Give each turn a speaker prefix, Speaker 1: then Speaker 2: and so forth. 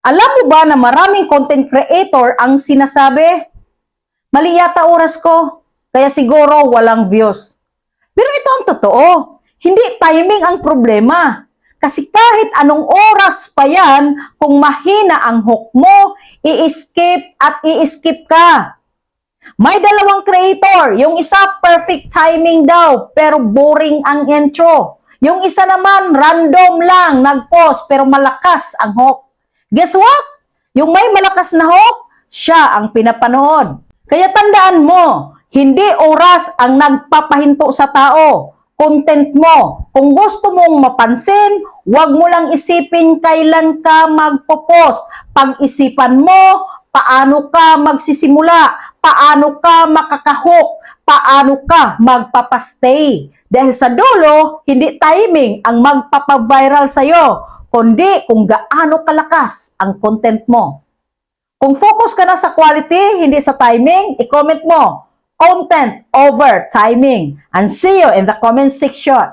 Speaker 1: Alam mo ba na maraming content creator ang sinasabi, mali yata oras ko, kaya siguro walang views. Pero ito ang totoo, hindi timing ang problema. Kasi kahit anong oras pa yan, kung mahina ang hook mo, i-skip at i-skip ka. May dalawang creator, yung isa perfect timing daw, pero boring ang intro. Yung isa naman, random lang, nag-post, pero malakas ang hook. Guess what? Yung may malakas na hook, siya ang pinapanood. Kaya tandaan mo, hindi oras ang nagpapahinto sa tao. Content mo. Kung gusto mong mapansin, huwag mo lang isipin kailan ka magpo-post. Pag-isipan mo, paano ka magsisimula, paano ka makakahook, paano ka magpapastay. Dahil sa dulo, hindi timing ang magpapaviral sa'yo, kundi kung gaano kalakas ang content mo. Kung focus ka na sa quality, hindi sa timing, i-comment mo, content over timing. And see you in the comment section.